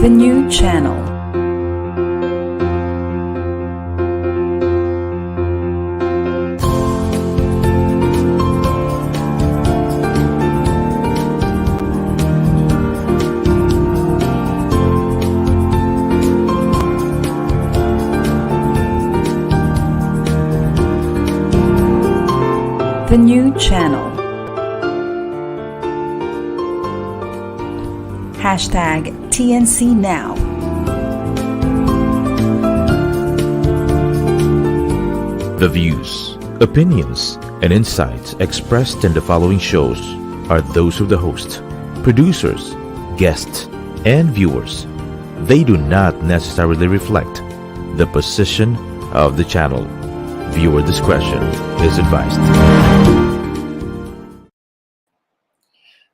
The new channel. The new channel. Hashtag TNC Now. The views, opinions, and insights expressed in the following shows are those of the host, producers, guests, and viewers. They do not necessarily reflect the position of the channel. Viewer discretion is advised.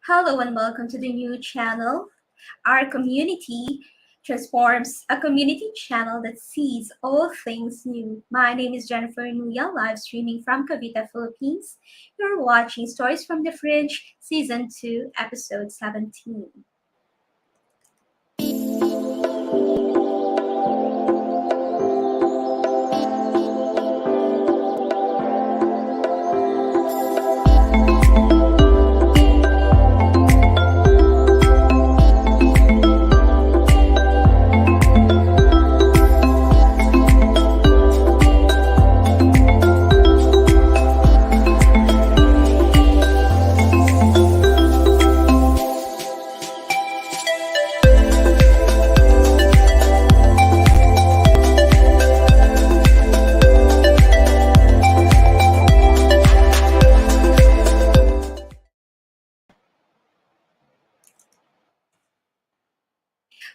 Hello and welcome to the new channel. Our community transforms a community channel that sees all things new. My name is Jennifer Nuya, live streaming from Cavite, Philippines. You're watching Stories from the Fringe, Season 2, Episode 17.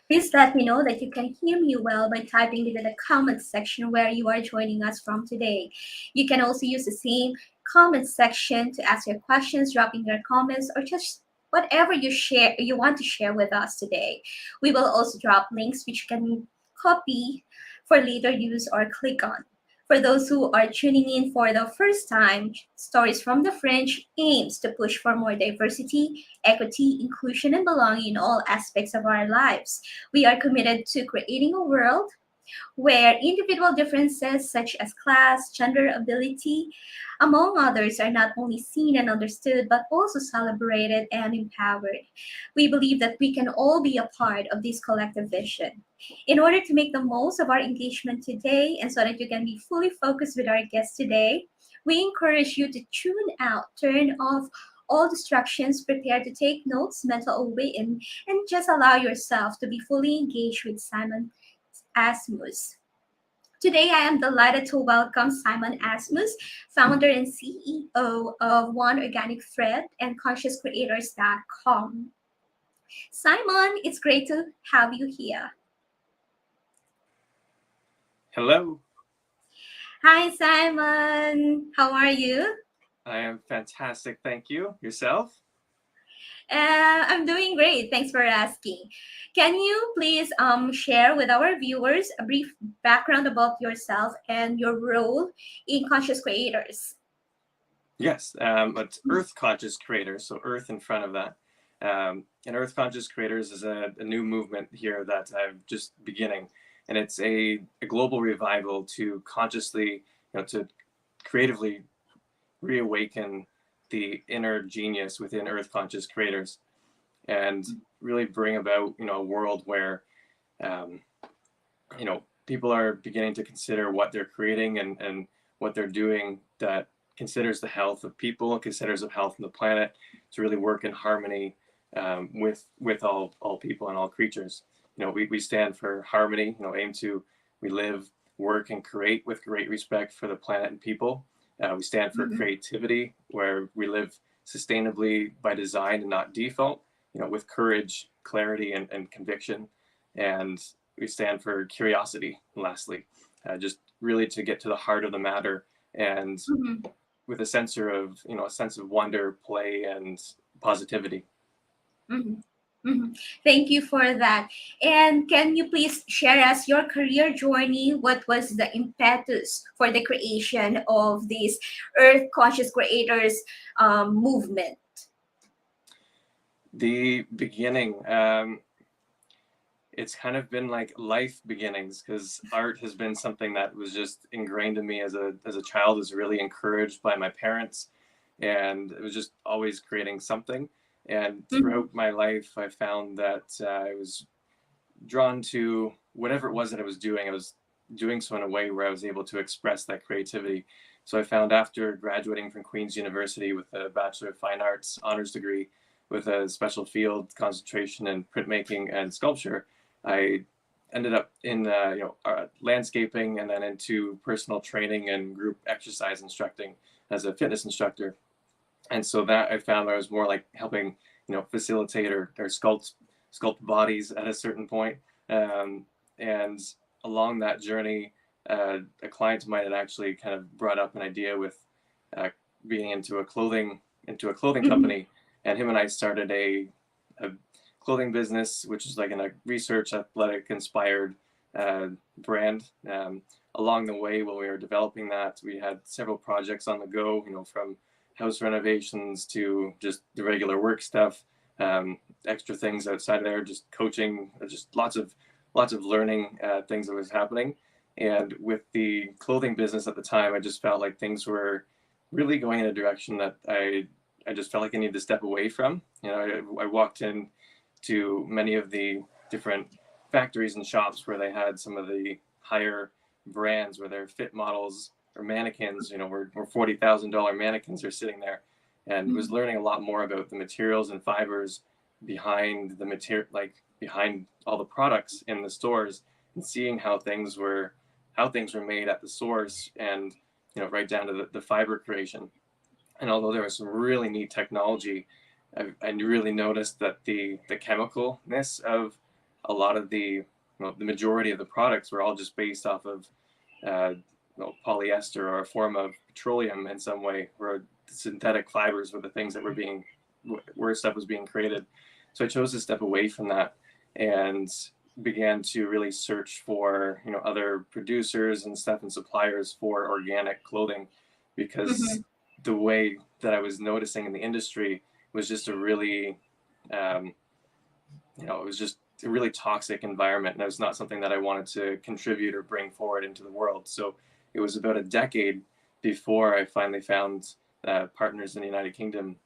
Please let me know that you can hear me well by typing it in the comments section where you are joining us from today. You can also use the same comments section to ask your questions, dropping your comments, or just whatever you want to share with us today. We will also drop links which you can copy for later use or click on. For those who are tuning in for the first time, Stories from the Fringe aims to push for more diversity, equity, inclusion, and belonging in all aspects of our lives. We are committed to creating a world where individual differences such as class, gender, ability, among others, are not only seen and understood, but also celebrated and empowered. We believe that we can all be a part of this collective vision. In order to make the most of our engagement today, and so that you can be fully focused with our guest today, we encourage you to tune out, turn off all distractions, prepare to take notes, mental away, and just allow yourself to be fully engaged with Simon Asmus. Today, I am delighted to welcome Simon Asmus, founder and CEO of One Organic Thread and ConsciousCreators.com. Simon, it's great to have you here. Hello. Hi, Simon. How are you? I am fantastic. Thank you. Yourself? I'm doing great. Thanks for asking. Can you please share with our viewers a brief background about yourself and your role in Conscious Creators? Yes. It's Earth Conscious Creators, so Earth in front of that. And Earth Conscious Creators is a new movement here that I'm just beginning. And it's a global revival to consciously, to creatively reawaken the inner genius within Earth Conscious Creators, and really bring about a world where people are beginning to consider what they're creating and what they're doing that considers the health of people, considers the health of the planet, to really work in harmony with all people and all creatures. We stand for harmony. We live, work, and create with great respect for the planet and people. We stand for creativity, where we live sustainably by design and not default, with courage, clarity, and conviction. And we stand for curiosity, lastly, just really to get to the heart of the matter, and with a sense of wonder, play, and positivity. Thank you for that. And can you please share us your career journey? What was the impetus for the creation of this Earth Conscious Creators movement? The beginning, it's kind of been like life beginnings, because art has been something that was just ingrained in me as a child, was really encouraged by my parents, and it was just always creating something. And Mhm. throughout my life, I found that I was drawn to whatever it was that I was doing. I was doing so in a way where I was able to express that creativity. So I found, after graduating from Queen's University with a Bachelor of Fine Arts honors degree with a special field concentration in printmaking and sculpture, I ended up in landscaping, and then into personal training and group exercise instructing as a fitness instructor. And so that I found I was more like helping, facilitate or sculpt bodies at a certain point. And along that journey, a client of mine had actually kind of brought up an idea with uh, being into a clothing Mhm. company, and him and I started a clothing business, which is like in a research athletic inspired brand. Along the way, while we were developing that, we had several projects on the go, from house renovations to just the regular work stuff, extra things outside of there, just coaching, just lots of learning things that was happening. And with the clothing business at the time, I just felt like things were really going in a direction that I just felt like I needed to step away from. I walked in to many of the different factories and shops where they had some of the higher brands, where their fit models or mannequins, where $40,000 mannequins are sitting there, and was Mhm. learning a lot more about the materials and fibers behind the material, like behind all the products in the stores, and seeing how things were made at the source, and right down to the fiber creation. And although there was some really neat technology, I really noticed that the chemicalness of a lot of the majority of the products were all just based off of uh, polyester, or a form of petroleum in some way, where synthetic fibers were the things that where stuff was being created. So I chose to step away from that, and began to really search for other producers and stuff and suppliers for organic clothing, because Mhm. the way that I was noticing in the industry was just a really um, it was just a really toxic environment, and it was not something that I wanted to contribute or bring forward into the world. So it was about a decade before I finally found partners in the United Kingdom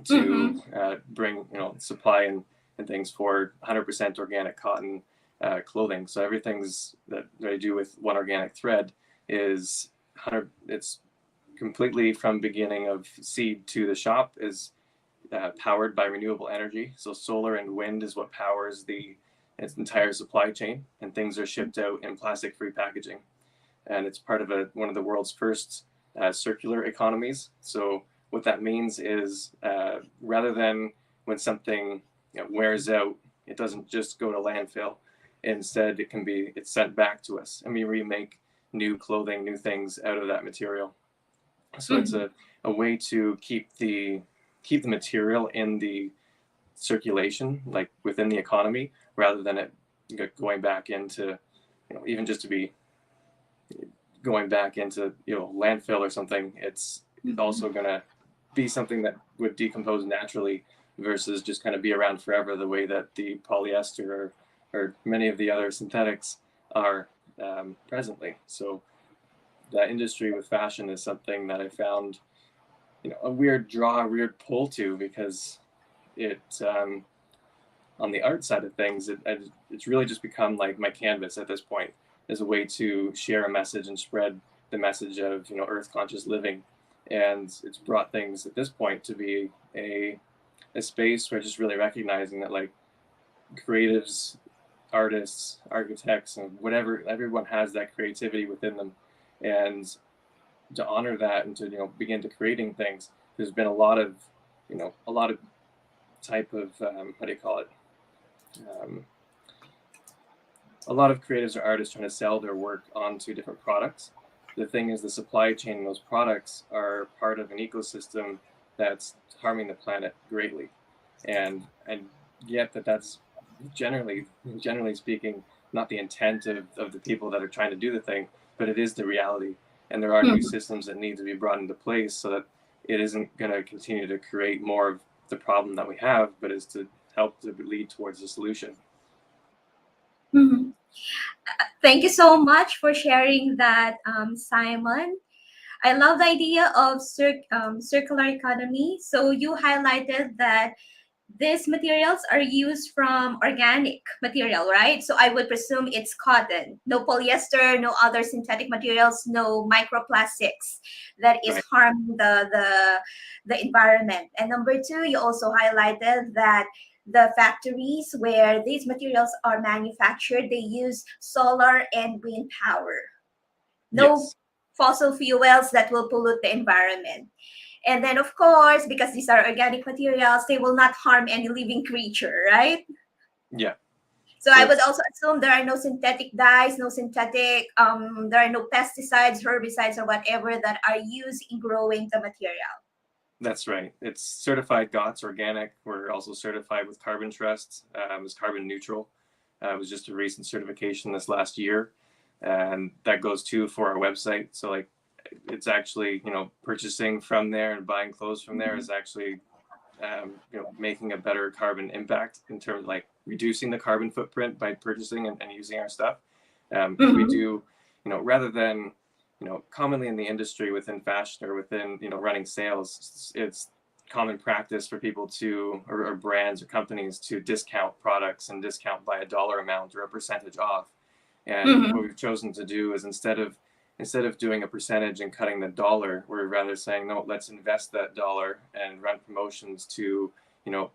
to Mhm. bring supply and things for 100% organic cotton clothing. So everything's that I do with One Organic Thread is 100. It's completely from beginning of seed to the shop is powered by renewable energy. So solar and wind is what powers the its entire supply chain, and things are shipped out in plastic-free packaging. And it's part of one of the world's first circular economies. So what that means is, rather than when something wears out, it doesn't just go to landfill. Instead, it's sent back to us, and we remake new clothing, new things out of that material. So it's Mhm. a way to keep the material in the circulation, like within the economy, rather than it going back into, even just to be going back into landfill or something. It's Mhm. also gonna be something that would decompose naturally, versus just kind of be around forever, the way that the polyester or many of the other synthetics are presently. So that industry with fashion is something that I found a a weird pull to, because it on the art side of things, it's really just become like my canvas at this point, as a way to share a message and spread the message of earth conscious living. And it's brought things at this point to be a space where just really recognizing that, like, creatives, artists, architects, and whatever, everyone has that creativity within them. And to honor that, and to begin to creating things, there's been a lot of type of how do you call it, um, a lot of creatives or artists trying to sell their work onto different products. The thing is, the supply chain in those products are part of an ecosystem that's harming the planet greatly, and yet that's generally speaking, not the intent of the people that are trying to do the thing, but it is the reality. And there are new Mhm. systems that need to be brought into place, so that it isn't going to continue to create more of the problem that we have, but is to help to lead towards a solution. Mhm. Thank you so much for sharing that, Simon. I love the idea of circular economy. So you highlighted that these materials are used from organic material, right? So I would presume it's cotton, no polyester, no other synthetic materials, no microplastics that is Right. harming the environment. And number two, you also highlighted that the factories where these materials are manufactured, they use solar and wind power. No Yes, fossil fuels that will pollute the environment. And then, of course, because these are organic materials, they will not harm any living creature, right? yeah. So So I would it's also assume there are no synthetic dyes, no synthetic, there are no pesticides, herbicides, or whatever that are used in growing the material. That's right. It's certified GOTS organic. We're also certified with Carbon Trust as carbon neutral. It was just a recent certification this last year, and that goes too for our website. So like, it's actually purchasing from there and buying clothes from there is actually making a better carbon impact in terms of like reducing the carbon footprint by purchasing and using our stuff. Because we Mm-hmm. do, rather than, commonly in the industry within fashion or within, running sales, it's common practice for people to, or brands or companies to discount products and discount by a dollar amount or a percentage off. And what Mm-hmm. we've chosen to do is instead of doing a percentage and cutting the dollar, we're rather saying, no, let's invest that dollar and run promotions to,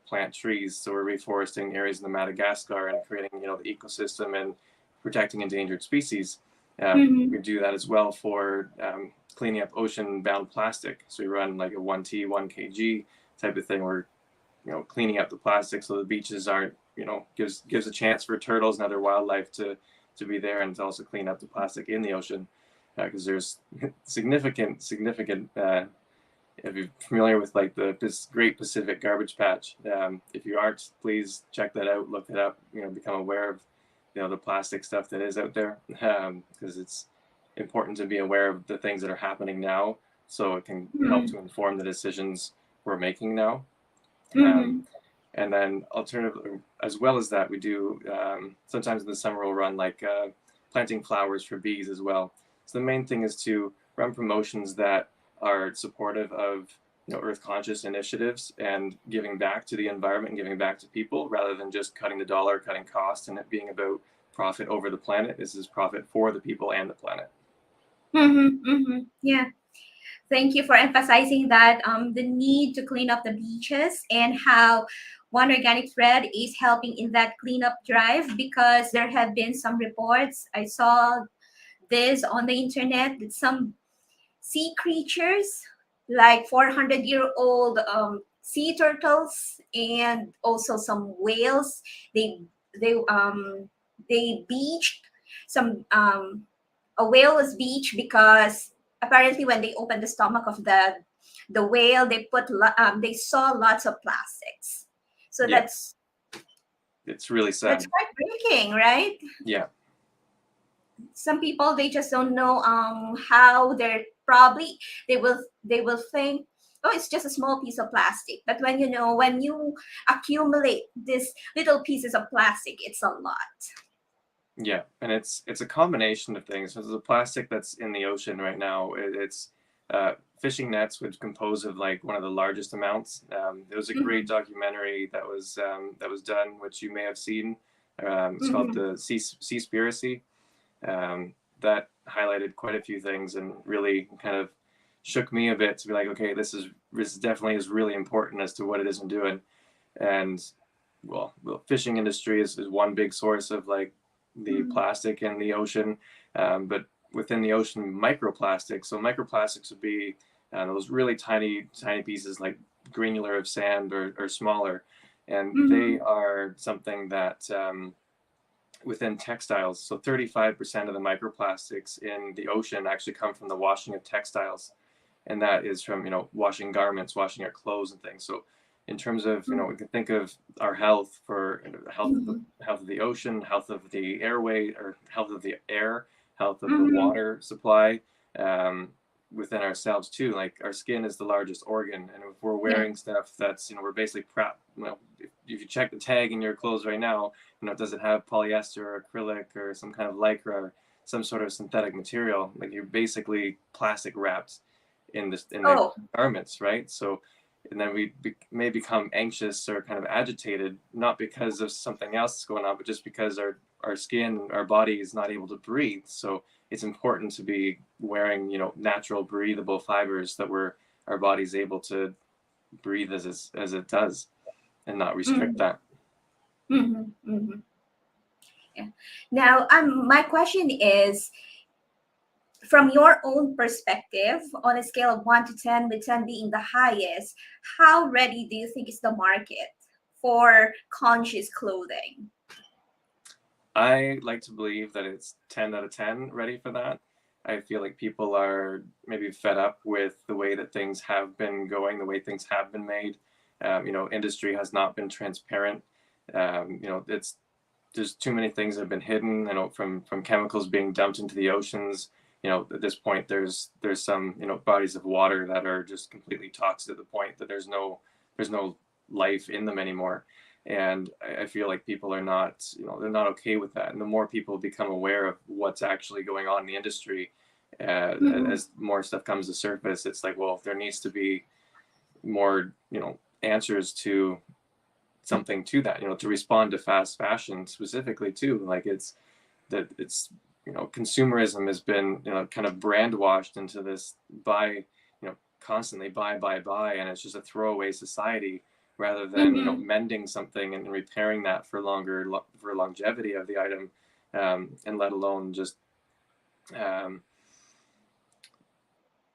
plant trees. So we're reforesting areas in the Madagascar and creating, the ecosystem and protecting endangered species. Mm-hmm. We do that as well for cleaning up ocean-bound plastic. So we run like a 1T, 1 kg type of thing. We're, cleaning up the plastic so the beaches aren't, gives a chance for turtles and other wildlife to be there, and to also clean up the plastic in the ocean, because there's significant. If you're familiar with like this Great Pacific Garbage Patch, if you aren't, please check that out, look it up. Become aware of the plastic stuff that is out there, because it's important to be aware of the things that are happening now, so it can help to inform the decisions we're making now. Um, Mm-hmm. and then alternative, as well as that, we do sometimes in the summer we'll run like planting flowers for bees as well. So the main thing is to run promotions that are supportive of earth conscious initiatives and giving back to the environment and giving back to people, rather than just cutting the dollar, cutting costs, and it being about profit over the planet. This is profit for the people and the planet. Mm-hmm. Mm-hmm. Yeah. Thank you for emphasizing that, the need to clean up the beaches and how One Organic Thread is helping in that cleanup drive, because there have been some reports. I saw this on the internet that some sea creatures, like 400-year-old sea turtles and also some whales, they they um they beached some a whale was beached because apparently when they opened the stomach of the whale, they saw lots of plastics. So Yeah, it's really that's sad. heartbreaking, right? Yeah, Some people, they just don't know how they're probably, they will think, oh, it's just a small piece of plastic, but when you accumulate these little pieces of plastic, it's a lot. yeah, and it's a combination of things. So the plastic that's in the ocean right now, it's fishing nets, which compose of like one of the largest amounts. There was a great Mhm. documentary that was done, which you may have seen. It's called Mhm. the Seaspiracy. That highlighted quite a few things and really kind of shook me a bit to be like, okay, this definitely is really important as to what it is I'm doing. And well, the fishing industry is one big source of like the Mhm. plastic in the ocean, but within the ocean, microplastics. So microplastics would be those really tiny pieces like granular of sand or smaller, and they Mhm. are something that within textiles. So 35% of the microplastics in the ocean actually come from the washing of textiles, and that is from washing garments, washing our clothes and things. So in terms of we can think of our health for Mhm. health of the ocean, health of the airway, or health of the air, health of the Mhm. water supply. Um, within ourselves too. Like our skin is the largest organ, and if we're wearing stuff that's, we're basically if you check the tag in your clothes right now, does it have polyester or acrylic or some kind of lycra or some sort of synthetic material? Like you're basically plastic wrapped in the garments, right? So, and then we may become anxious or kind of agitated, not because of something else that's going on, but just because our skin, our body is not able to breathe. So it's important to be wearing, natural breathable fibers that our body's able to breathe as it does, and not restrict that. Yeah. Now, my question is, from your own perspective, on a scale of 1 to 10, with 10 being the highest, how ready do you think is the market for conscious clothing? I like to believe that it's 10 out of 10 ready for that. I feel like people are maybe fed up with the way that things have been going, the way things have been made. Industry has not been transparent. There's too many things that have been hidden, from chemicals being dumped into the oceans. At this point, there's some, bodies of water that are just completely toxic to the point that there's no life in them anymore. And I feel like people are not, they're not okay with that. And the more people become aware of what's actually going on in the industry, as more stuff comes to surface, it's like, well, there needs to be more, answers to something to that, to respond to fast fashion specifically too. Like consumerism has been, kind of brand washed into this constantly buy, and it's just a throwaway society, rather than mending something and repairing that for longevity of the item, and let alone just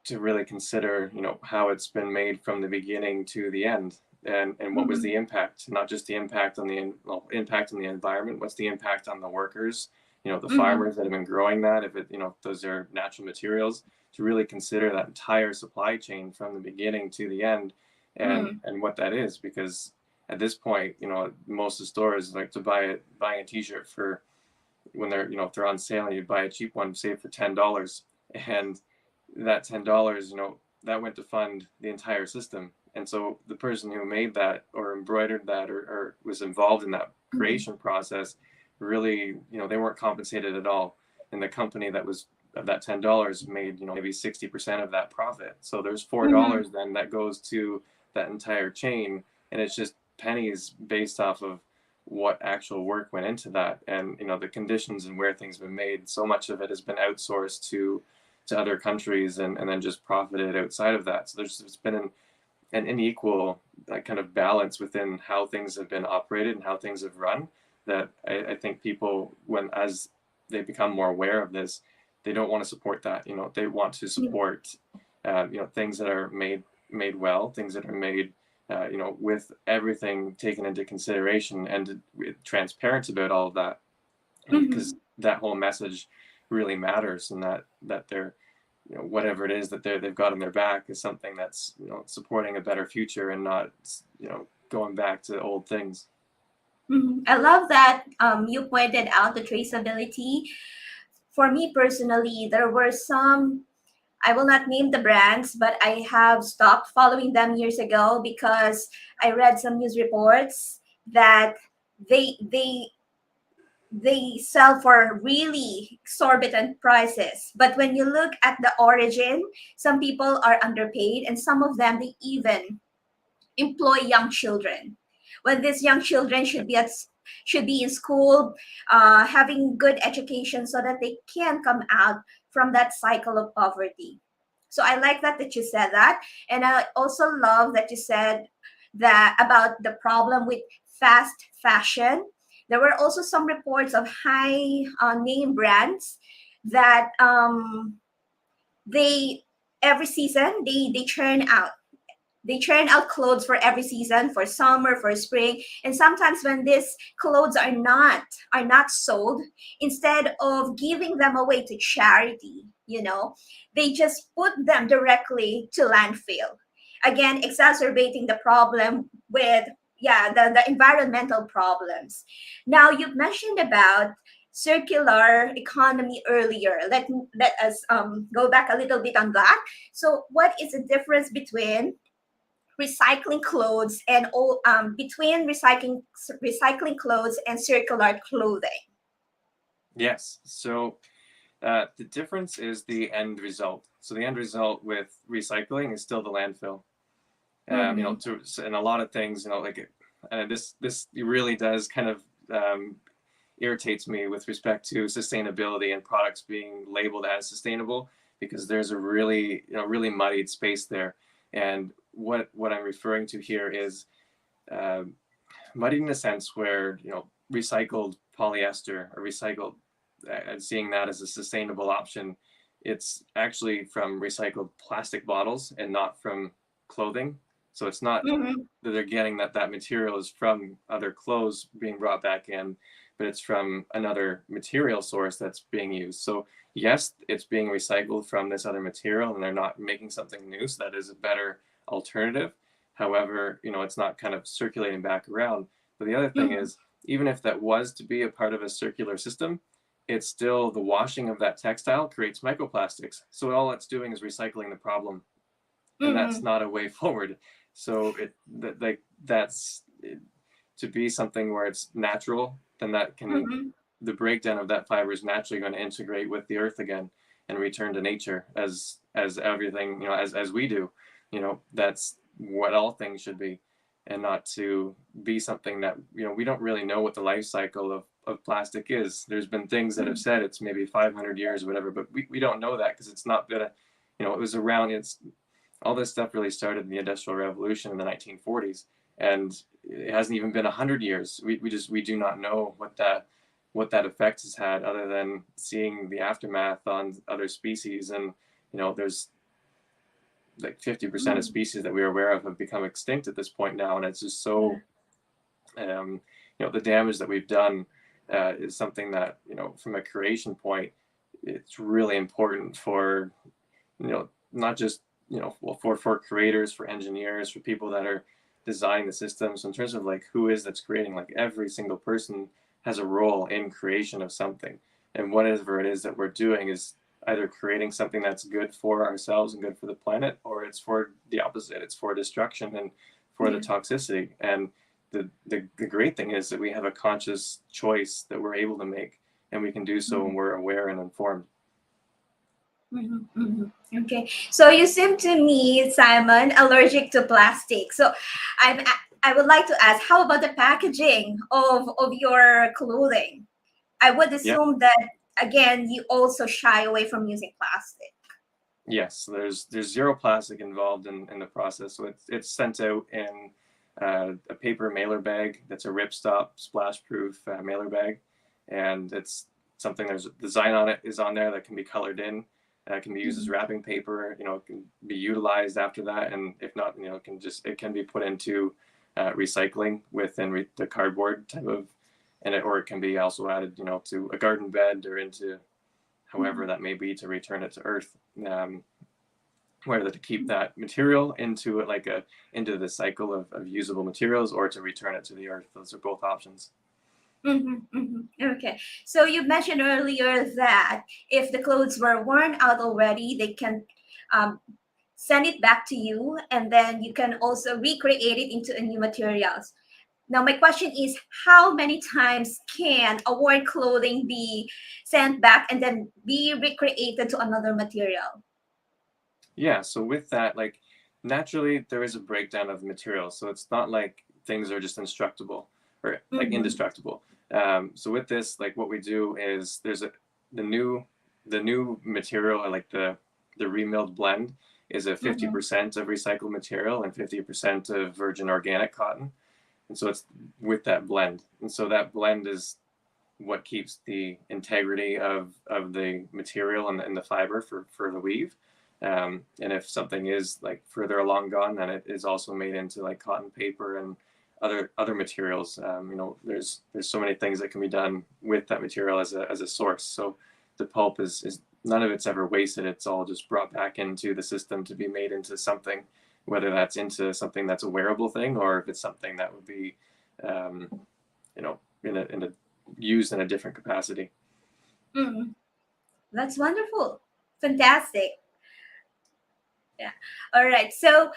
to really consider how it's been made from the beginning to the end, and what was the impact, not just the impact on the impact on the environment, what's the impact on the workers, the farmers that have been growing that, if those are natural materials, to really consider that entire supply chain from the beginning to the end, and what that is. Because at this point, most of the stores, like, to buying a t-shirt for when they're, if they're on sale, and you buy a cheap one, say for $10, and that $10, that went to fund the entire system. And so the person who made that or embroidered that or was involved in that creation process, really, they weren't compensated at all. And the company that was of that $10 made, maybe 60% of that profit. So there's $4 then that goes to that entire chain, and it's just pennies based off of what actual work went into that, and the conditions and where things have been made. So much of it has been outsourced to other countries, and then just profited outside of that. So there's been an unequal kind of balance within how things have been operated and how things have run, that I think people, as they become more aware of this, they don't want to support that. They want to support things that are made well, things that are made with everything taken into consideration, and transparent about all of that, because that whole message really matters, and that they're, whatever it is that they've got on their back is something that's, supporting a better future, and not, going back to old things. I love that you pointed out the traceability. For me personally, there were some, I will not name the brands, but I have stopped following them years ago because I read some news reports that they sell for really exorbitant prices. But when you look at the origin, some people are underpaid, and some of them, they even employ young children, when these young children should be in school, having good education, so that they can come out from that cycle of poverty. So I like that you said that. And I also love that you said that about the problem with fast fashion. There were also some reports of high name brands that they every season they churn out. They churn out clothes for every season, for summer, for spring. And sometimes when these clothes are not sold, instead of giving them away to charity, they just put them directly to landfill. Again, exacerbating the problem with the environmental problems. Now, you've mentioned about circular economy earlier. Let us go back a little bit on that. So, what is the difference between recycling clothes and all between recycling clothes and circular clothing? Yes. So the difference is the end result. So the end result with recycling is still the landfill. You know, and a lot of things, you know, like this really does kind of irritates me with respect to sustainability and products being labeled as sustainable, because there's a really, you know, really muddied space there. And what I'm referring to here is muddied in a sense where, you know, recycled polyester or recycled, and seeing that as a sustainable option, it's actually from recycled plastic bottles and not from clothing. So it's not that they're getting that material is from other clothes being brought back in, but it's from another material source that's being used. So yes, it's being recycled from this other material and they're not making something new. So that is a better alternative. However, you know, it's not kind of circulating back around. But the other thing is, even if that was to be a part of a circular system, it's still the washing of that textile creates microplastics. So all it's doing is recycling the problem, and that's not a way forward. So that's to be something where it's natural, then that can the breakdown of that fiber is naturally going to integrate with the earth again and return to nature as everything, you know, as we do. You know, that's what all things should be, and not to be something that, you know, we don't really know what the life cycle of plastic is. There's been things that have said it's maybe 500 years or whatever, but we don't know that because it's not gonna, you know, it was around, it's all this stuff really started in the Industrial Revolution in the 1940s, and it hasn't even been 100 years. We do not know what that effect has had, other than seeing the aftermath on other species. And, you know, there's like 50% of species that we are aware of have become extinct at this point now, and it's just so you know, the damage that we've done is something that, you know, from a creation point, it's really important for, you know, not just, you know, well, for creators, for engineers, for people that are designing the systems. In terms of like who is that's creating, like every single person has a role in creation of something, and whatever it is that we're doing is either creating something that's good for ourselves and good for the planet, or it's for the opposite. It's for destruction and for the toxicity. And the great thing is that we have a conscious choice that we're able to make, and we can do so when we're aware and informed. Okay, so you seem to me, Simon, allergic to plastic. So I would like to ask, how about the packaging of your clothing? I would assume that, again, you also shy away from using plastic. Yes, there's zero plastic involved in the process. So it's sent out in a paper mailer bag that's a ripstop splash proof mailer bag, and it's something, there's a design on it is on there that can be colored in. It can be used as wrapping paper. You know, it can be utilized after that, and if not, you know, it can be put into recycling within the cardboard type of, or it can be also added, you know, to a garden bed or into however that may be, to return it to earth. Whether to keep that material into it, like into the cycle of usable materials, or to return it to the earth. Those are both options. Okay, so you mentioned earlier that if the clothes were worn out already, they can send it back to you, and then you can also recreate it into a new materials. Now, my question is, how many times can a worn clothing be sent back and then be recreated to another material? Yeah, so with that, like, naturally there is a breakdown of materials. So it's not like things are just indestructible or like indestructible. So with this, like what we do is there's the new material, or like the remilled blend, is a 50% of recycled material and 50% of virgin organic cotton. And so it's with that blend. And so that blend is what keeps the integrity of the material and the fiber for the weave. And if something is like further along gone, then it is also made into like cotton paper and other materials. You know, there's so many things that can be done with that material as a source. So the pulp is none of it's ever wasted. It's all just brought back into the system to be made into something, whether that's into something that's a wearable thing, or if it's something that would be, you know, in a used in a different capacity. Mm, that's wonderful. Fantastic. Yeah. All right. So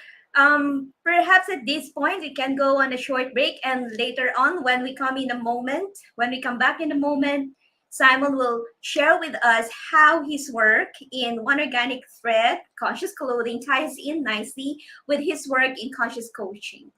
perhaps at this point we can go on a short break, and later on, when we come back in a moment, Simon will share with us how his work in One Organic Thread, Conscious Clothing, ties in nicely with his work in conscious coaching.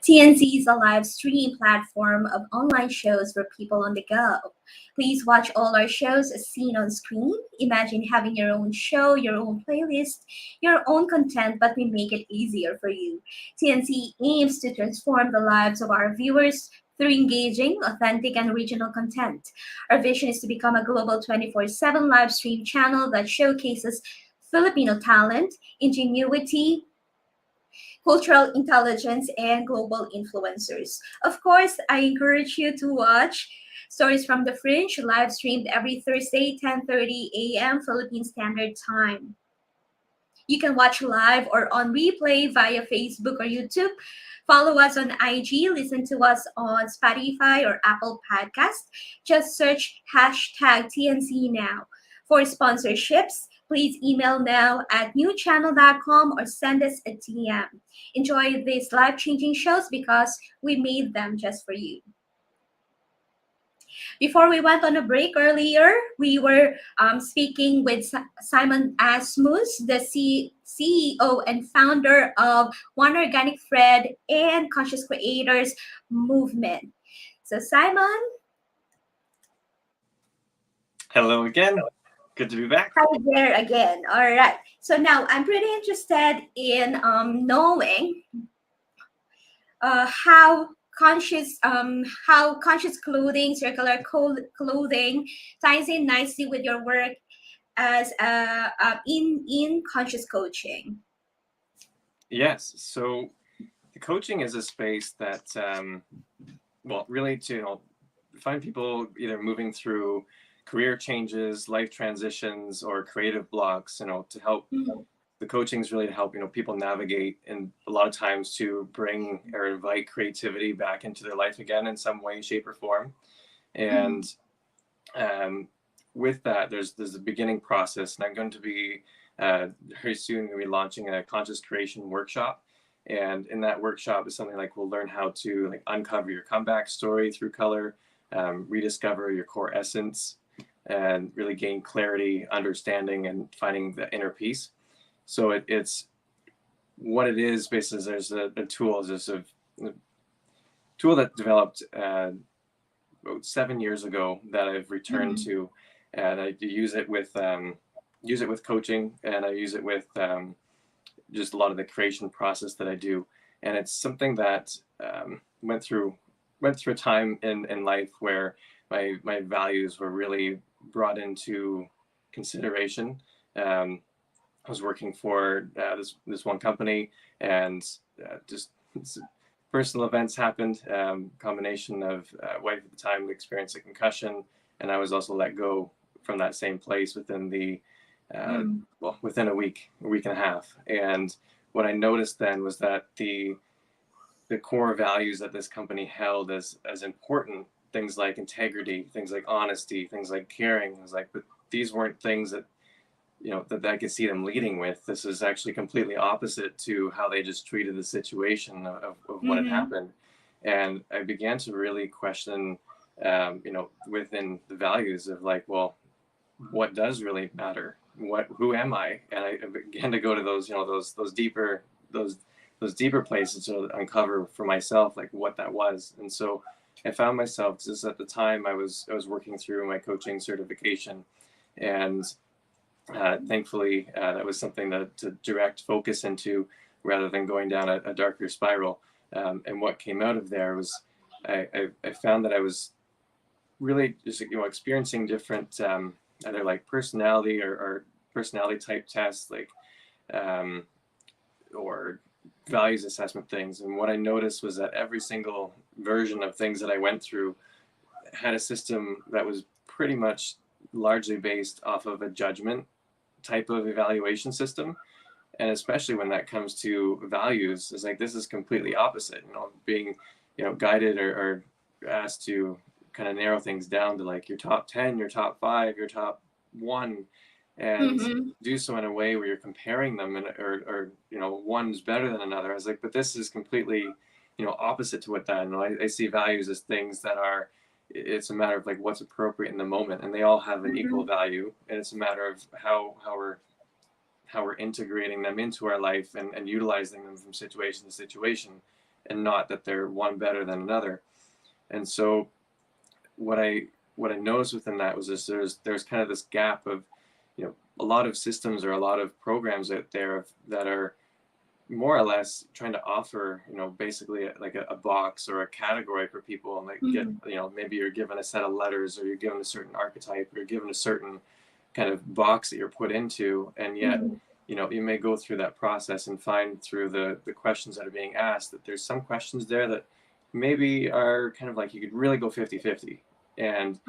TNC is a live stream platform of online shows for people on the go. Please watch all our shows as seen on screen. Imagine having your own show, your own playlist, your own content, but we make it easier for you. TNC aims to transform the lives of our viewers through engaging, authentic, and original content. Our vision is to become a global 24/7 live stream channel that showcases Filipino talent, ingenuity, cultural intelligence, and global influencers. Of course, I encourage you to watch Stories from the Fringe, live streamed every Thursday, 10:30 a.m. Philippine Standard Time. You can watch live or on replay via Facebook or YouTube. Follow us on IG, listen to us on Spotify or Apple Podcast. Just search hashtag TNC now. For sponsorships, please email now at newchannel.com or send us a DM. Enjoy these life-changing shows because we made them just for you. Before we went on a break earlier, we were speaking with Simon Asmus, the CEO and founder of One Organic Thread and Conscious Creators Movement. So, Simon. Hello again. Good to be back. Hi there again. All right. So now I'm pretty interested in knowing how conscious clothing, circular clothing ties in nicely with your work as in conscious coaching. Yes. So the coaching is a space that, well, really to find people either moving through career changes, life transitions, or creative blocks. To help. The coaching is really to help people navigate, and a lot of times to bring or invite creativity back into their life again in some way, shape, or form. And with that, there's a beginning process, and I'm going to be very soon going to be launching a conscious creation workshop. And in that workshop is something like we'll learn how to uncover your comeback story through color, rediscover your core essence, and really gain clarity, understanding, and finding the inner peace. So it's what it is basically is there's a tool, there's a tool that developed about 7 years ago that I've returned to, and I use it with coaching, and I use it with just a lot of the creation process that I do. And it's something that went through a time in life where my values were really brought into consideration. I was working for this one company, and just personal events happened. Combination of wife at the time experienced a concussion, and I was also let go from that same place within within a week and a half. And what I noticed then was that the core values that this company held as important, things like integrity, things like honesty, things like caring, but these weren't things that that I could see them leading with. This is actually completely opposite to how they just treated the situation of what had happened. And I began to really question, within the values of well, what does really matter? Who am I? And I began to go to those, those deeper places to uncover for myself, what that was. And so I found myself, just at the time I was working through my coaching certification, and thankfully, that was something to direct focus into rather than going down a darker spiral. And what came out of there was I found that I was really just experiencing different either personality or personality type tests, or values assessment things. And what I noticed was that every single version of things that I went through had a system that was pretty much largely based off of a judgment type of evaluation system. And especially when that comes to values, it's this is completely opposite. Being guided or asked to kind of narrow things down to your top 10, your top 5, your top 1, and do so in a way where you're comparing them, and or one's better than another. I was but this is completely opposite to what that. I see values as things that are, it's a matter of what's appropriate in the moment, and they all have an equal value, and it's a matter of how we're integrating them into our life and utilizing them from situation to situation, and not that they're one better than another. And so what I noticed within that was this: there's kind of this gap of a lot of systems or a lot of programs out there that are more or less trying to offer, basically a box or a category for people, and get, maybe you're given a set of letters, or you're given a certain archetype, or you're given a certain kind of box that you're put into, and yet, you may go through that process and find through the questions that are being asked that there's some questions there that maybe are kind of you could really go 50-50. And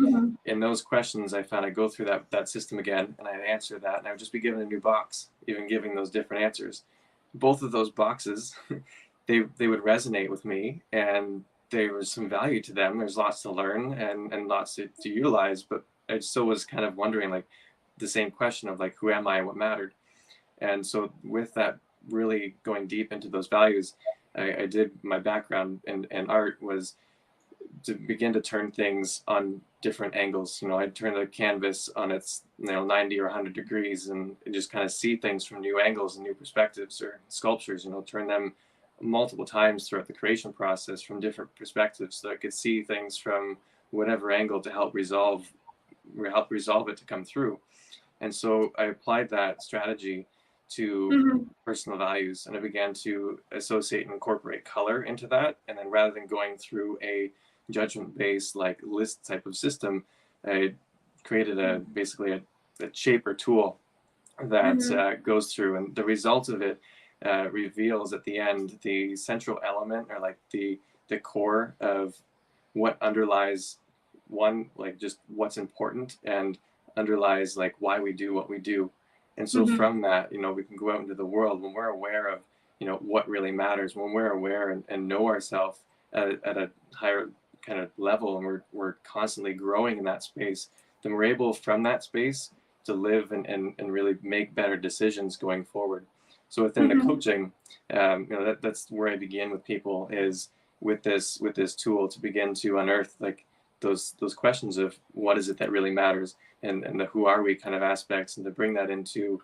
in those questions, I found I go through that system again, and I'd answer that, and I would just be given a new box, even giving those different answers. Both of those boxes, they would resonate with me, and there was some value to them. There's lots to learn and lots to utilize, but I still was kind of wondering the same question of who am I and what mattered. And so with that, really going deep into those values, I did, my background in art was to begin to turn things on different angles. I'd turn the canvas on its 90 or 100 degrees and just kind of see things from new angles and new perspectives, or sculptures, turn them multiple times throughout the creation process from different perspectives, so I could see things from whatever angle to help resolve it to come through. And so I applied that strategy to Mm-hmm. personal values, and I began to associate and incorporate color into that. And then rather than going through a judgment-based like list type of system, I created basically a shape or tool that Mm-hmm. goes through, and the result of it reveals at the end the central element, or like the core of what underlies one, like just what's important, and underlies like why we do what we do. And so Mm-hmm. from that, we can go out into the world when we're aware of what really matters, when we're aware and know ourselves at a higher kind of level, and we're constantly growing in that space. Then we're able from that space to live and really make better decisions going forward. So within the Mm-hmm. coaching, that's where I begin with people, is with this tool, to begin to unearth like those questions of what is it that really matters, and the who are we kind of aspects, and to bring that into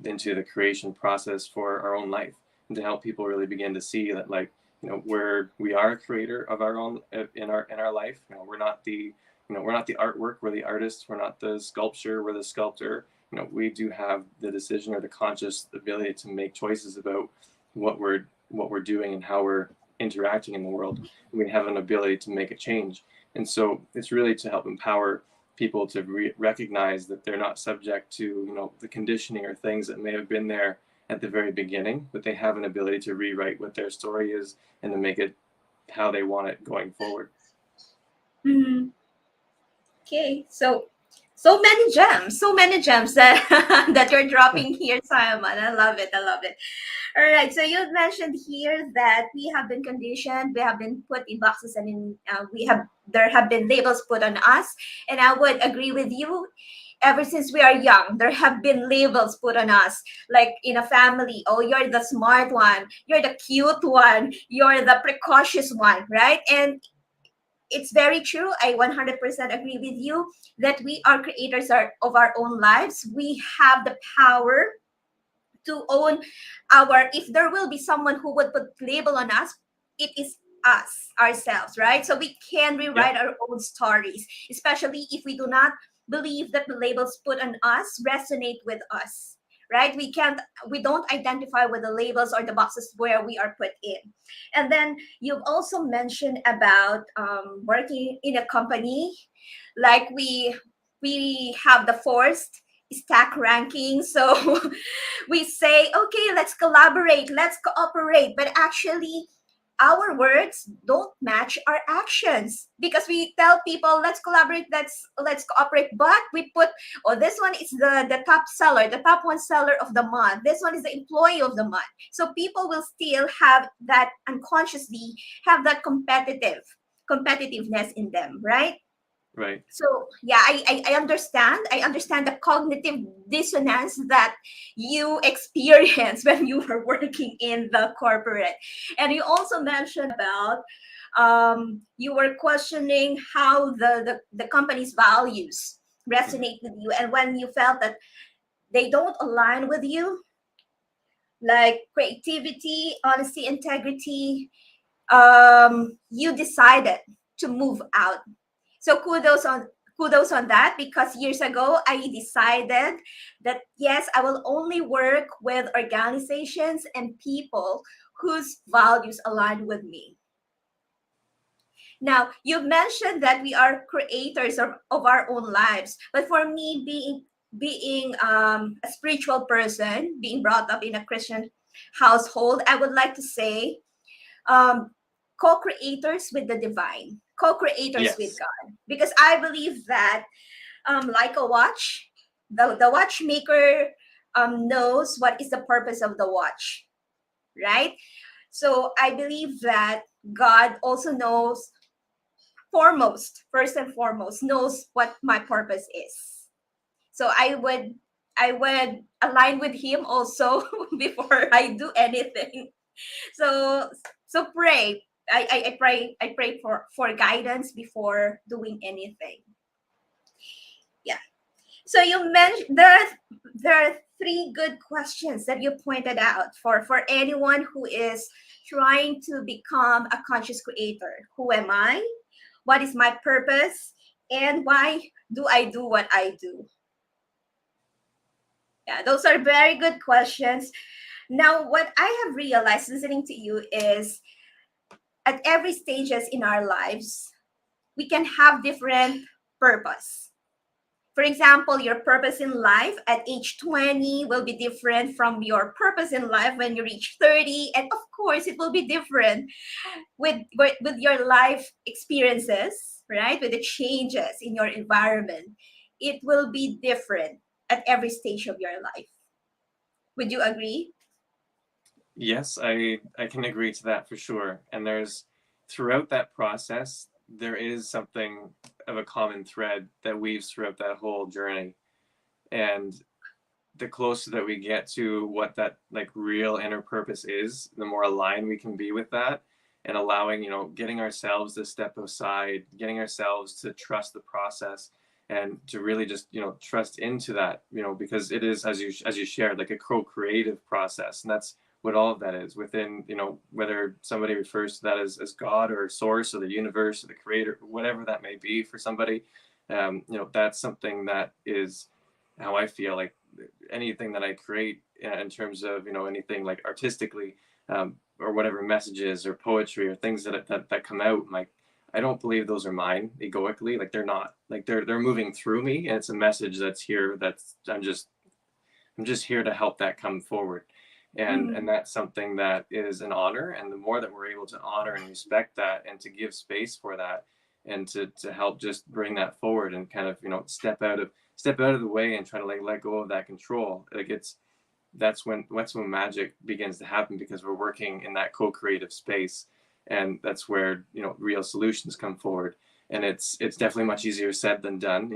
into the creation process for our own life, and to help people really begin to see that, like, we are a creator of our own in our life. We're not the we're not the artwork, we're the artist. We're not the sculpture, we're the sculptor. We do have the decision, or the conscious ability, to make choices about what we're doing and how we're interacting in the world. We have an ability to make a change. And so it's really to help empower people to recognize that they're not subject to the conditioning or things that may have been there at the very beginning, but they have an ability to rewrite what their story is, and to make it how they want it going forward. Mm-hmm. Okay, so many gems that that you're dropping here, Simon. I love it. I love it. All right. So you mentioned here that we have been conditioned, we have been put in boxes, and there have been labels put on us. And I would agree with you. Ever since we are young, there have been labels put on us, like in a family. Oh, you're the smart one. You're the cute one. You're the precautious one, right? And it's very true. I 100% agree with you that we are creators of our own lives. We have the power to own our, if there will be someone who would put label on us, it is us ourselves, right? So we can Yeah. rewrite our own stories, especially if we do not believe that the labels put on us resonate with us, right? We don't identify with the labels or the boxes where we are put in. And then you've also mentioned about working in a company, like we have the forced stack ranking. So we say, okay, let's collaborate, let's cooperate, but actually our words don't match our actions, because we tell people let's collaborate, let's cooperate, but we put, oh, this one is the top seller, the top one seller of the month, this one is the employee of the month. So people will still have that, unconsciously have that competitiveness in them, right? Right. So yeah, I understand. I understand the cognitive dissonance that you experience when you were working in the corporate. And you also mentioned about you were questioning how the company's values resonate with you, and when you felt that they don't align with you, like creativity, honesty, integrity, you decided to move out. So kudos on that, because years ago I decided that yes, I will only work with organizations and people whose values align with me. Now, you mentioned that we are creators of our own lives, but for me, being a spiritual person, being brought up in a Christian household, I would like to say um, co-creators with the divine, co-creators with Yes. God, because I believe that like a watch, the watchmaker knows what is the purpose of the watch, right? So I believe that God also knows, first and foremost, knows what my purpose is. So I would align with him also before I do anything. So pray. I pray for guidance before doing anything. Yeah. So you mentioned there are three good questions that you pointed out for anyone who is trying to become a conscious creator. Who am I? What is my purpose? And why do I do what I do? Yeah, those are very good questions. Now, what I have realized listening to you is at every stages in our lives, we can have different purpose. For example, your purpose in life at age 20 will be different from your purpose in life when you reach 30. And of course, it will be different with your life experiences, right? With the changes in your environment. It will be different at every stage of your life. Would you agree? Yes, I can agree to that for sure. And there's throughout that process, there is something of a common thread that weaves throughout that whole journey. And the closer that we get to what that like real inner purpose is, the more aligned we can be with that, and allowing, getting ourselves to step aside, getting ourselves to trust the process, and to really just, trust into that, because it is, as you shared, like a co-creative process. And that's what all of that is within, whether somebody refers to that as God or source or the universe or the creator, whatever that may be for somebody. That's something that is how I feel like anything that I create in terms of, anything like artistically, or whatever messages or poetry or things that come out, like, I don't believe those are mine egoically. Like, they're not, like, they're moving through me, and it's a message that's here. I'm just here to help that come forward. And Mm-hmm. that's something that is an honor. And the more that we're able to honor and respect that, and to give space for that, and to help just bring that forward, and kind of, step out of the way, and try to like let go of that control. Like, that's when magic begins to happen, because we're working in that co-creative space. And that's where, real solutions come forward. And it's definitely much easier said than done.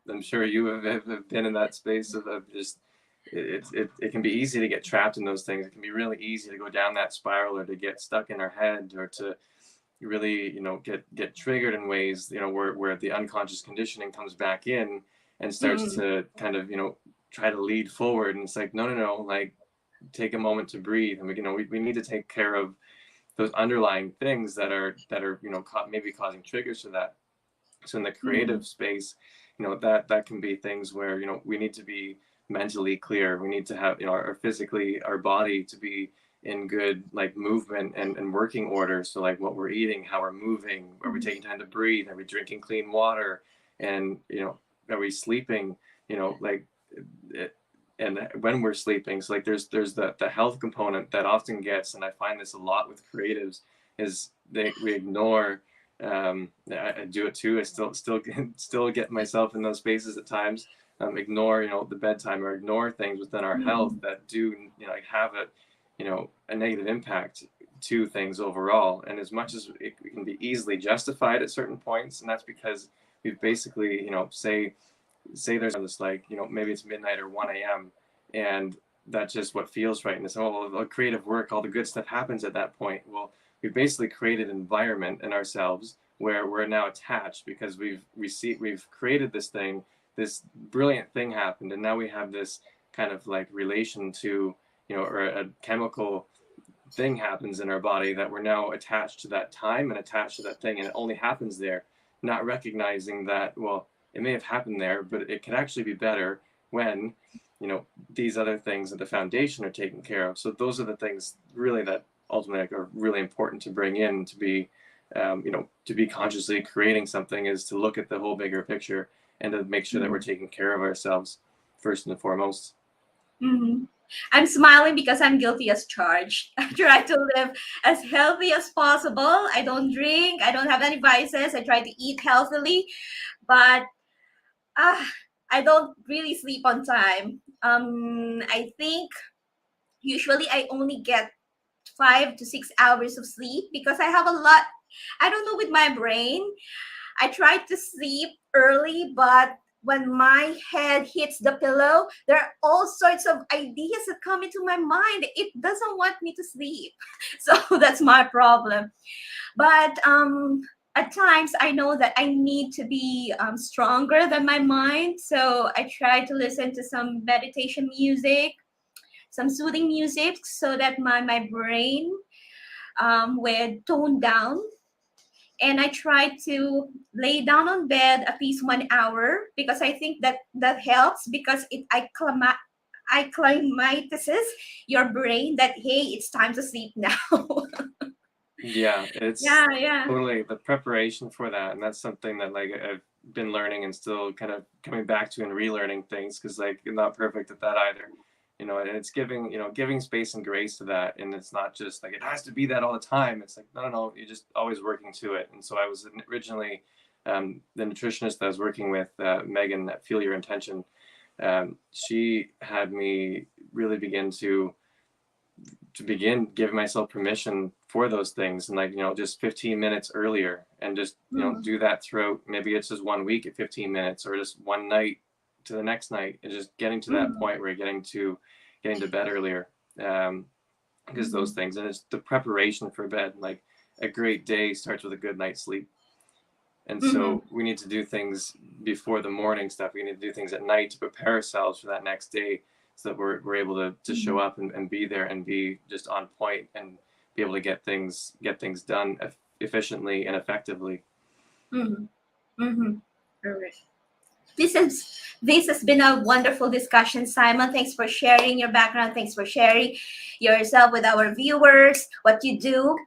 I'm sure you have been in that space of just, it can be easy to get trapped in those things. It can be really easy to go down that spiral, or to get stuck in our head, or to really, get triggered in ways, where the unconscious conditioning comes back in, and starts Mm-hmm. to kind of, try to lead forward. And it's like, no, no, no, like, take a moment to breathe. And we need to take care of those underlying things that are maybe causing triggers to that. So in the Mm-hmm. creative space, that can be things where, we need to be mentally clear. We need to have, our physically, our body to be in good like movement and working order. So like what we're eating, how we're moving, are we taking time to breathe, are we drinking clean water, and are we sleeping, like it, and when we're sleeping. So like there's the health component that often gets, and I find this a lot with creatives, is we ignore, I do it too. I still get myself in those spaces at times. Ignore, the bedtime, or ignore things within our health Mm-hmm. that do, like have a negative impact to things overall. And as much as it can be easily justified at certain points, and that's because we've basically, say there's this, like, maybe it's midnight or 1 a.m. and that's just what feels right. And it's all the creative work, all the good stuff happens at that point. Well, we basically created an environment in ourselves where we're now attached, because we've created this thing, this brilliant thing happened, and now we have this kind of like relation to, or a chemical thing happens in our body, that we're now attached to that time and attached to that thing, and it only happens there, not recognizing that, well, it may have happened there, but it could actually be better when, these other things at the foundation are taken care of. So those are the things really that ultimately are really important to bring in, to be, to be consciously creating something, is to look at the whole bigger picture, and to make sure that we're taking care of ourselves first and foremost. Mm-hmm. I'm smiling because I'm guilty as charged. I try to live as healthy as possible. I don't drink. I don't have any vices. I try to eat healthily, but ah, I don't really sleep on time. I think usually I only get 5 to 6 hours of sleep because I have a lot. I don't know with my brain. I try to sleep early, but when my head hits the pillow, there are all sorts of ideas that come into my mind. It doesn't want me to sleep. So that's my problem. But at times, I know that I need to be stronger than my mind. So I try to listen to some meditation music, some soothing music, so that my brain will tone down, and I try to lay down on bed at least 1 hour because I think that that helps because acclimatizes your brain that, hey, it's time to sleep now. Yeah, it's Yeah. totally the preparation for that, and that's something that like I've been learning and still kind of coming back to and relearning things because like I'm not perfect at that either, and it's giving giving space and grace to that, and it's not just like it has to be that all the time. It's like no, you're just always working to it. And so I was originally the nutritionist that I was working with, Megan at Feel Your Intention. She had me really begin to begin giving myself permission for those things, and like just 15 minutes earlier, and just do that throughout. Maybe it's just 1 week at 15 minutes, or just one night to the next night, and just getting to that point where you're getting to bed earlier, because those things, and it's the preparation for bed. Like a great day starts with a good night's sleep. And so we need to do things before the morning stuff. We need to do things at night to prepare ourselves for that next day, so that we're able to show up and be there and be just on point and be able to get things done efficiently and effectively. Correct. This has been a wonderful discussion, Simon. Thanks for sharing your background. Thanks for sharing yourself with our viewers, what you do.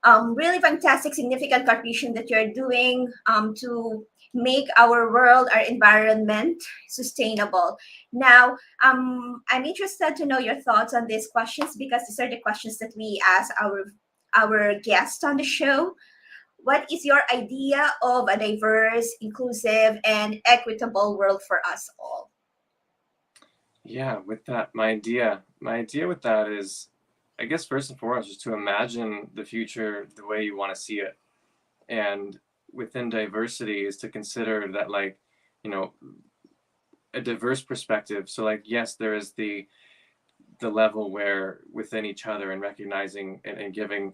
Really fantastic, significant contribution that you're doing to make our world, our environment sustainable. Now, I'm interested to know your thoughts on these questions, because these are the questions that we ask our guests on the show. What is your idea of a diverse, inclusive, and equitable world for us all? Yeah, with that, my idea with that is, I guess first and foremost, just to imagine the future the way you want to see it. And within diversity is to consider that, like, a diverse perspective. So like, yes, there is the level where within each other and recognizing and giving,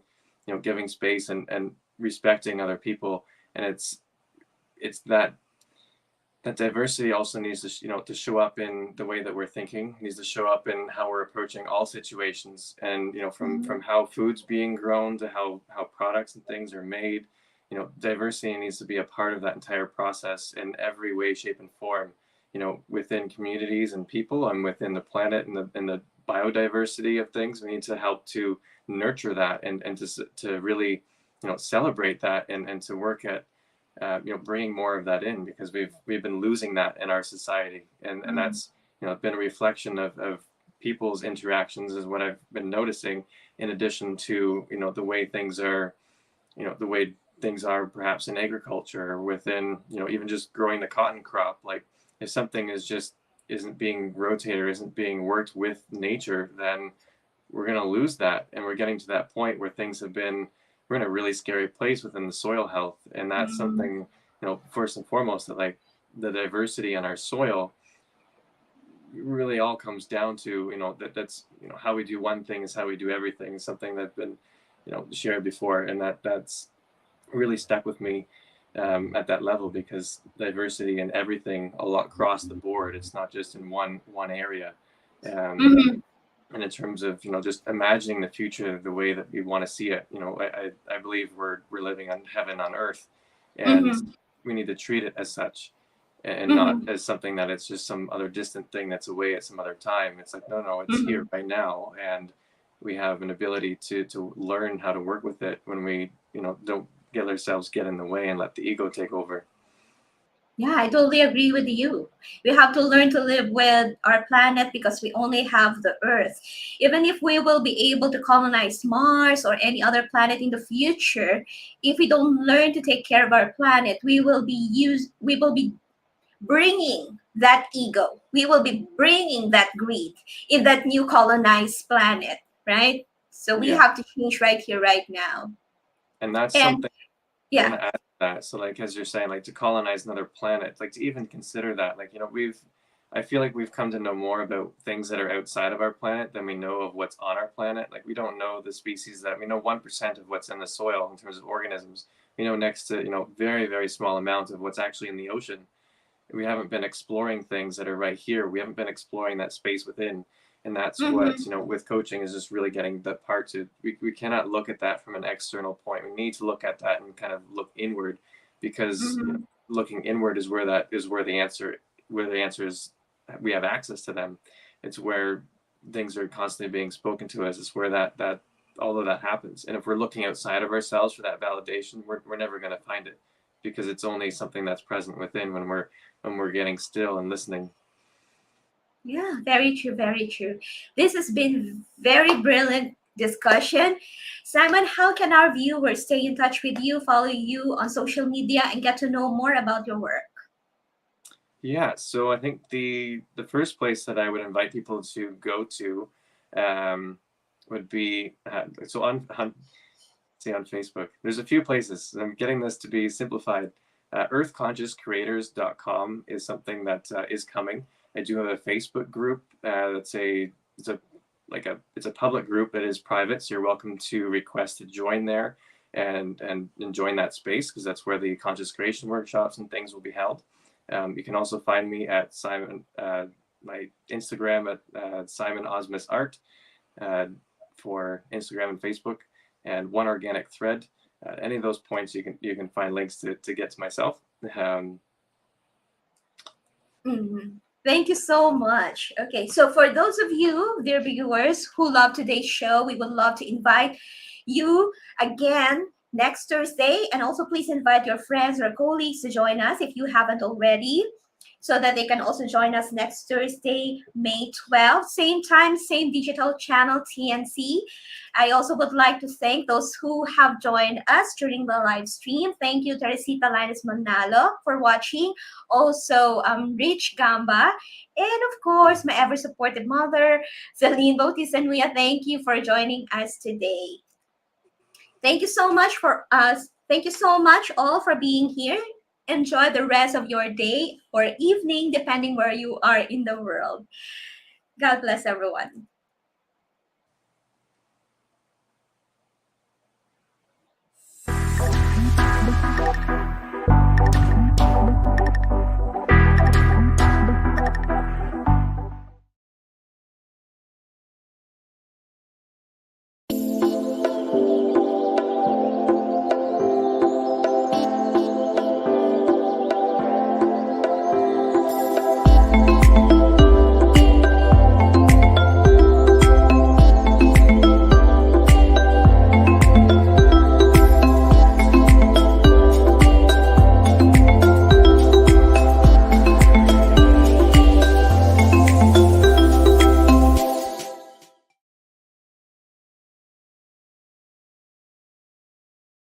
giving space and respecting other people. And it's that diversity also needs to to show up in the way that we're thinking, needs to show up in how we're approaching all situations. And from how food's being grown to how products and things are made, diversity needs to be a part of that entire process in every way, shape, and form, within communities and people, and within the planet and the biodiversity of things. We need to help to nurture that, and to really celebrate that, and to work at bringing more of that in, because we've been losing that in our society, and that's been a reflection of people's interactions, is what I've been noticing, in addition to the way things are, perhaps in agriculture, or within even just growing the cotton crop. Like, if something isn't being rotated or isn't being worked with nature, then we're going to lose that. And we're getting to that point where we're in a really scary place within the soil health. And that's something, first and foremost, that like the diversity in our soil really all comes down to, that's how we do one thing is how we do everything. Something that's been, shared before. And that's really stuck with me at that level, because diversity in everything, a lot across the board. It's not just in one area. And in terms of just imagining the future the way that we want to see it, I believe we're living on heaven on earth, and we need to treat it as such, and not as something that it's just some other distant thing that's away at some other time. It's like, no, it's here right now, and we have an ability to learn how to work with it when we don't get ourselves get in the way and let the ego take over. Yeah, I totally agree with you. We have to learn to live with our planet, because we only have the Earth. Even if we will be able to colonize Mars or any other planet in the future, if we don't learn to take care of our planet, we will be bringing that ego. We will be bringing that greed in that new colonized planet, right? So we have to change right here, right now. And that's And something I want to add to that. So like, as you're saying, like to colonize another planet, like to even consider that, like, I feel like we've come to know more about things that are outside of our planet than we know of what's on our planet. Like, we don't know the species we know 1% of what's in the soil in terms of organisms. We know next to, very, very small amount of what's actually in the ocean. We haven't been exploring things that are right here. We haven't been exploring that space within. And that's what, with coaching, is just really getting the part to, we cannot look at that from an external point. We need to look at that and kind of look inward, because looking inward is where the answer is, we have access to them. It's where things are constantly being spoken to us. It's where that all of that happens. And if we're looking outside of ourselves for that validation, we're never going to find it, because it's only something that's present within when we're getting still and listening. Yeah, very true, very true. This has been very brilliant discussion. Simon, how can our viewers stay in touch with you, follow you on social media, and get to know more about your work? Yeah, so I think the first place that I would invite people to go to would be so on see on Facebook. There's a few places. I'm getting this to be simplified. Earthconsciouscreators.com is something that is coming. I do have a Facebook group. It's a public group that is private, so you're welcome to request to join there and join that space, because that's where the conscious creation workshops and things will be held. You can also find me at Simon, my Instagram at Simon Asmus Art for Instagram and Facebook, and One Organic Thread. Any of those points you can find links to get to myself. Thank you so much. Okay, so for those of you, dear viewers, who love today's show, we would love to invite you again next Thursday. And also please invite your friends or colleagues to join us if you haven't already, so that they can also join us next Thursday, May 12th, same time, same digital channel, TNC. I also would like to thank those who have joined us during the live stream. Thank you, Teresita Linus Manalo, for watching. Also, Rich Gamba. And of course, my ever-supportive mother, Celine Bautista Nuya. Thank you for joining us today. Thank you so much for us. Thank you so much all for being here. Enjoy the rest of your day or evening, depending where you are in the world. God bless everyone.